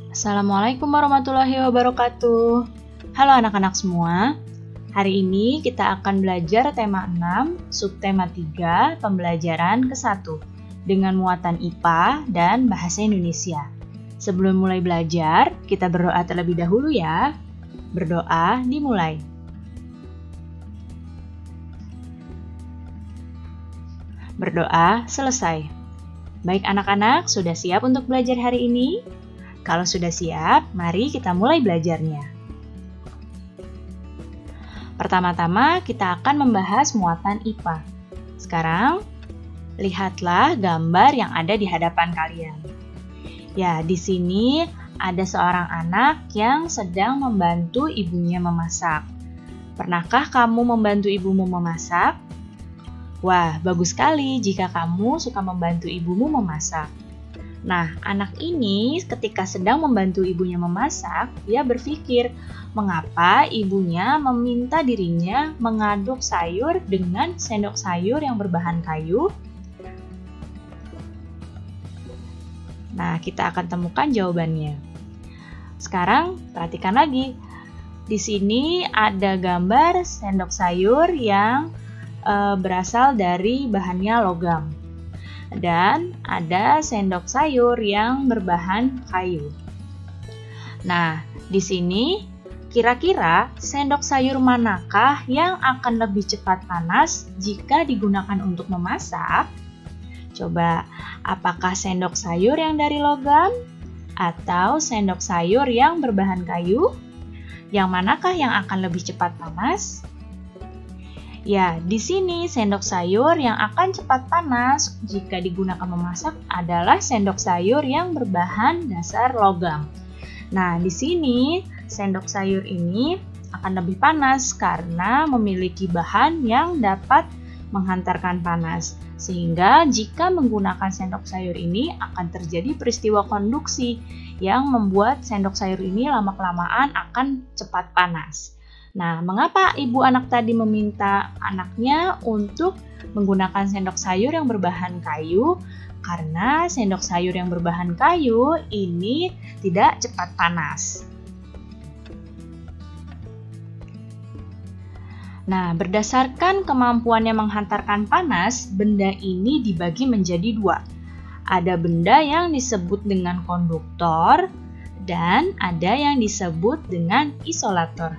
Assalamualaikum warahmatullahi wabarakatuh. Halo anak-anak semua. Hari ini kita akan belajar tema 6, subtema 3, pembelajaran ke-1 dengan muatan IPA dan bahasa Indonesia. Sebelum mulai belajar, kita berdoa terlebih dahulu ya. Berdoa dimulai. Berdoa selesai. Baik anak-anak, sudah siap untuk belajar hari ini? Kalau sudah siap, mari kita mulai belajarnya. Pertama-tama, kita akan membahas muatan IPA. Sekarang, lihatlah gambar yang ada di hadapan kalian. Ya, di sini ada seorang anak yang sedang membantu ibunya memasak. Pernahkah kamu membantu ibumu memasak? Wah, bagus sekali jika kamu suka membantu ibumu memasak. Nah, anak ini ketika sedang membantu ibunya memasak, dia berpikir, mengapa ibunya meminta dirinya mengaduk sayur dengan sendok sayur yang berbahan kayu? Nah, kita akan temukan jawabannya. Sekarang, perhatikan lagi. Di sini ada gambar sendok sayur yang berasal dari bahannya logam. Dan ada sendok sayur yang berbahan kayu. Nah, di sini kira-kira sendok sayur manakah yang akan lebih cepat panas jika digunakan untuk memasak? Coba, apakah sendok sayur yang dari logam atau sendok sayur yang berbahan kayu? Yang manakah yang akan lebih cepat panas? Ya, di sini sendok sayur yang akan cepat panas jika digunakan memasak adalah sendok sayur yang berbahan dasar logam. Nah, di sini sendok sayur ini akan lebih panas karena memiliki bahan yang dapat menghantarkan panas. Sehingga jika menggunakan sendok sayur ini akan terjadi peristiwa konduksi yang membuat sendok sayur ini lama-kelamaan akan cepat panas. Nah, mengapa ibu anak tadi meminta anaknya untuk menggunakan sendok sayur yang berbahan kayu? Karena sendok sayur yang berbahan kayu ini tidak cepat panas. Nah, berdasarkan kemampuannya menghantarkan panas, benda ini dibagi menjadi dua. Ada benda yang disebut dengan konduktor dan ada yang disebut dengan isolator.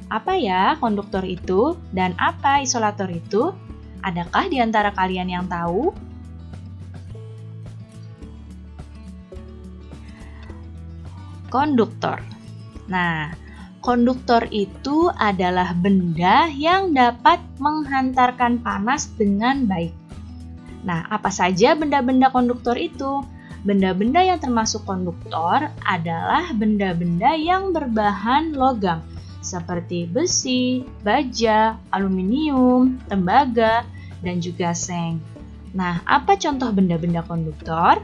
Apa ya konduktor itu dan apa isolator itu? Adakah di antara kalian yang tahu? Konduktor. Nah, konduktor itu adalah benda yang dapat menghantarkan panas dengan baik. Nah, apa saja benda-benda konduktor itu? Benda-benda yang termasuk konduktor adalah benda-benda yang berbahan logam, seperti besi, baja, aluminium, tembaga, dan juga seng. Nah, apa contoh benda-benda konduktor?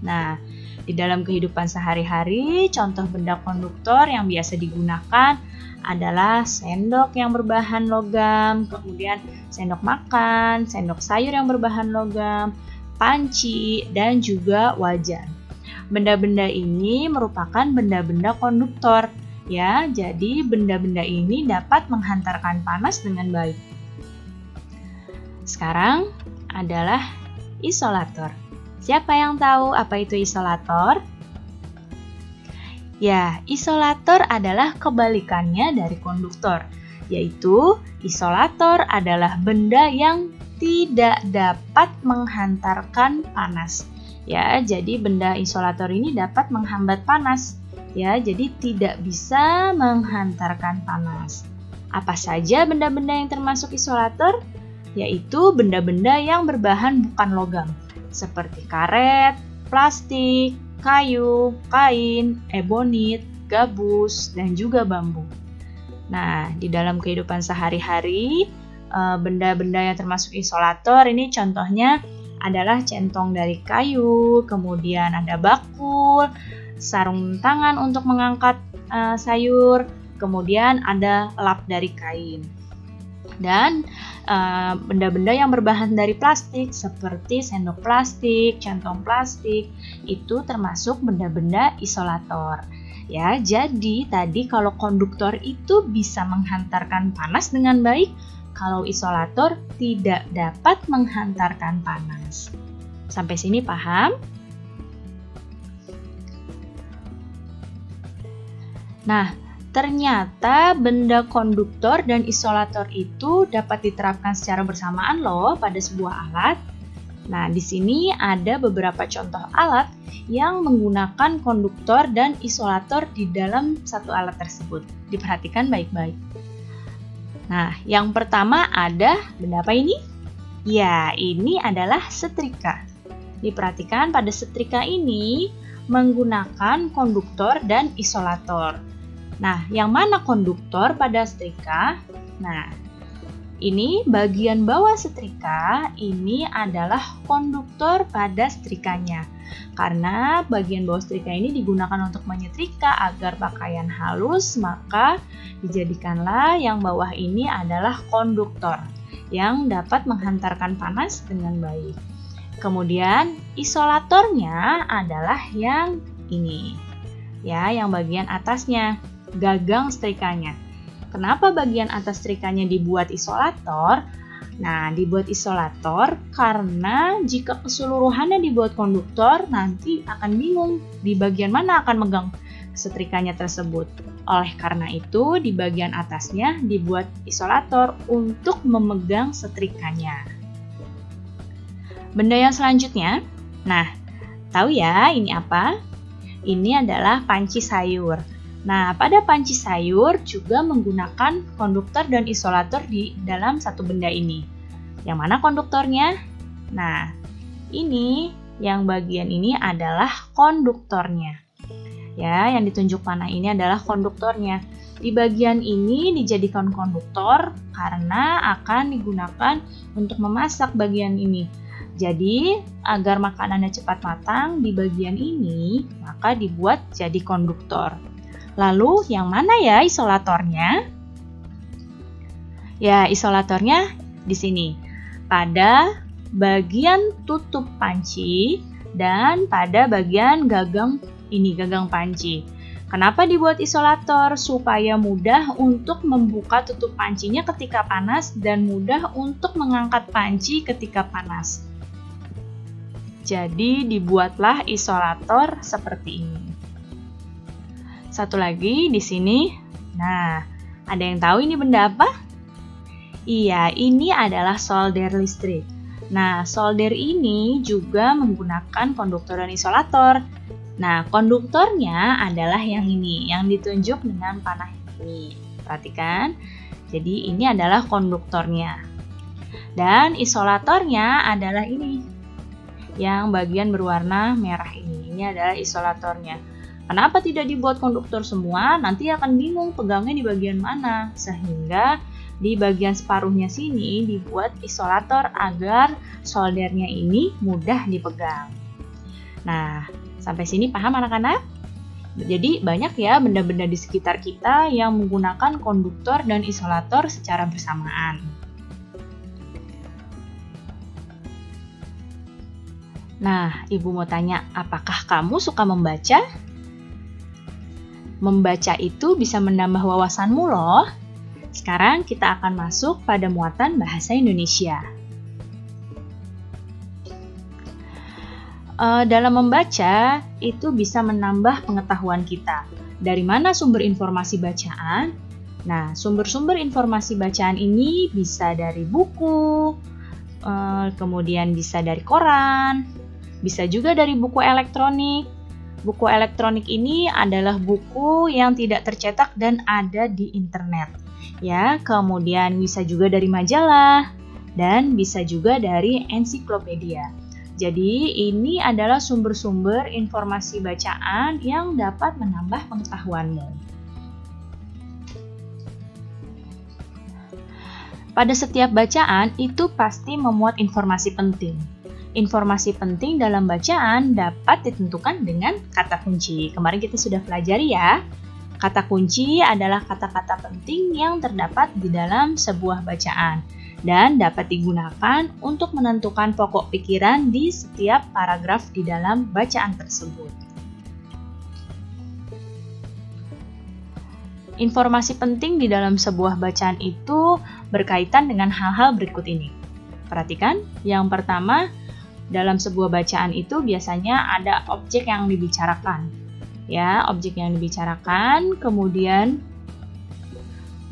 Nah, di dalam kehidupan sehari-hari, contoh benda konduktor yang biasa digunakan adalah sendok yang berbahan logam, kemudian sendok makan, sendok sayur yang berbahan logam, panci, dan juga wajan. Benda-benda ini merupakan benda-benda konduktor. Ya, jadi benda-benda ini dapat menghantarkan panas dengan baik. Sekarang adalah isolator. Siapa yang tahu apa itu isolator? Ya, isolator adalah kebalikannya dari konduktor, yaitu isolator adalah benda yang tidak dapat menghantarkan panas. Ya, jadi benda isolator ini dapat menghambat panas. Ya, jadi tidak bisa menghantarkan panas. Apa saja benda-benda yang termasuk isolator? Yaitu benda-benda yang berbahan bukan logam, seperti karet, plastik, kayu, kain, ebonit, gabus, dan juga bambu. Nah, di dalam kehidupan sehari-hari, benda-benda yang termasuk isolator ini contohnya adalah centong dari kayu, kemudian ada bakul, sarung tangan untuk mengangkat sayur, kemudian ada lap dari kain. Dan benda-benda yang berbahan dari plastik seperti sendok plastik, centong plastik itu termasuk benda-benda isolator. Ya, jadi tadi kalau konduktor itu bisa menghantarkan panas dengan baik, kalau isolator tidak dapat menghantarkan panas. Sampai sini paham? Nah, ternyata benda konduktor dan isolator itu dapat diterapkan secara bersamaan loh pada sebuah alat. Nah, di sini ada beberapa contoh alat yang menggunakan konduktor dan isolator di dalam satu alat tersebut. Diperhatikan baik-baik. Nah, yang pertama ada benda apa ini? Ya, ini adalah setrika. Diperhatikan pada setrika ini menggunakan konduktor dan isolator. Nah, yang mana konduktor pada setrika? Nah, ini bagian bawah setrika ini adalah konduktor pada setrikanya. Karena bagian bawah setrika ini digunakan untuk menyetrika agar pakaian halus, maka dijadikanlah yang bawah ini adalah konduktor yang dapat menghantarkan panas dengan baik. Kemudian isolatornya adalah yang ini. Ya, yang bagian atasnya, gagang setrikanya. Kenapa bagian atas setrikanya dibuat isolator? Nah, dibuat isolator karena jika keseluruhannya dibuat konduktor, nanti akan bingung di bagian mana akan megang setrikanya tersebut. Oleh karena itu, di bagian atasnya dibuat isolator untuk memegang setrikanya. Benda yang selanjutnya, nah, tahu ya ini apa? Ini adalah panci sayur. Nah, pada panci sayur juga menggunakan konduktor dan isolator di dalam satu benda ini. Yang mana konduktornya? Nah, ini yang bagian ini adalah konduktornya. Ya, yang ditunjuk panah ini adalah konduktornya. Di bagian ini dijadikan konduktor karena akan digunakan untuk memasak bagian ini. Jadi, agar makanannya cepat matang di bagian ini, maka dibuat jadi konduktor. Lalu, yang mana ya isolatornya? Ya, isolatornya di sini. Pada bagian tutup panci dan pada bagian gagang ini, gagang panci. Kenapa dibuat isolator? Supaya mudah untuk membuka tutup pancinya ketika panas dan mudah untuk mengangkat panci ketika panas. Jadi, dibuatlah isolator seperti ini. Satu lagi di sini. Nah, ada yang tahu ini benda apa? Iya, ini adalah solder listrik. Nah, solder ini juga menggunakan konduktor dan isolator. Nah, konduktornya adalah yang ini, yang ditunjuk dengan panah ini. Perhatikan. Jadi, ini adalah konduktornya. Dan isolatornya adalah ini. Yang bagian berwarna merah ini. Ini adalah isolatornya. Kenapa tidak dibuat konduktor semua? Nanti akan bingung pegangnya di bagian mana. Sehingga di bagian separuhnya sini dibuat isolator agar soldernya ini mudah dipegang. Nah, sampai sini paham anak-anak? Jadi banyak ya benda-benda di sekitar kita yang menggunakan konduktor dan isolator secara bersamaan. Nah, Ibu mau tanya, apakah kamu suka membaca? Membaca itu bisa menambah wawasanmu loh. Sekarang kita akan masuk pada muatan bahasa Indonesia. Dalam membaca, itu bisa menambah pengetahuan kita. Dari mana sumber informasi bacaan? Nah, sumber-sumber informasi bacaan ini bisa dari buku, kemudian bisa dari koran, bisa juga dari buku elektronik. Buku elektronik ini adalah buku yang tidak tercetak dan ada di internet. Ya, kemudian bisa juga dari majalah dan bisa juga dari ensiklopedia. Jadi, ini adalah sumber-sumber informasi bacaan yang dapat menambah pengetahuanmu. Pada setiap bacaan itu pasti memuat informasi penting. Informasi penting dalam bacaan dapat ditentukan dengan kata kunci. Kemarin kita sudah pelajari ya. kata kunci adalah kata-kata penting yang terdapat di dalam sebuah bacaan dan dapat digunakan untuk menentukan pokok pikiran di setiap paragraf di dalam bacaan tersebut. Informasi penting di dalam sebuah bacaan itu berkaitan dengan hal-hal berikut ini. Perhatikan, yang pertama, dalam sebuah bacaan itu biasanya ada objek yang dibicarakan. Ya, objek yang dibicarakan, kemudian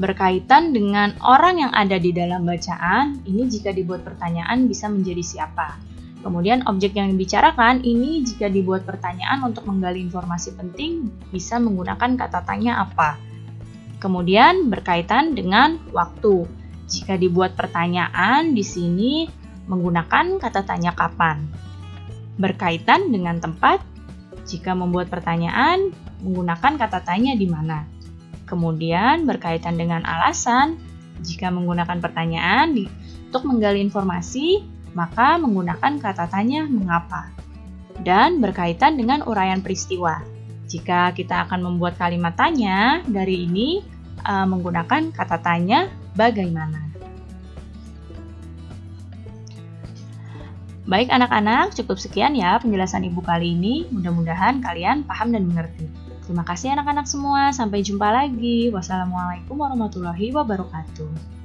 berkaitan dengan orang yang ada di dalam bacaan, ini jika dibuat pertanyaan bisa menjadi siapa. Kemudian objek yang dibicarakan ini jika dibuat pertanyaan untuk menggali informasi penting bisa menggunakan kata tanya apa. Kemudian berkaitan dengan waktu. Jika dibuat pertanyaan di sini menggunakan kata tanya kapan. Berkaitan dengan tempat. Jika membuat pertanyaan menggunakan kata tanya di mana. Kemudian berkaitan dengan alasan. Jika menggunakan pertanyaan untuk menggali informasi, maka menggunakan kata tanya mengapa. Dan berkaitan dengan uraian peristiwa. Jika kita akan membuat kalimat tanya, dari ini menggunakan kata tanya bagaimana. Baik anak-anak, cukup sekian ya penjelasan Ibu kali ini. Mudah-mudahan kalian paham dan mengerti. Terima kasih anak-anak semua. Sampai jumpa lagi. Wassalamualaikum warahmatullahi wabarakatuh.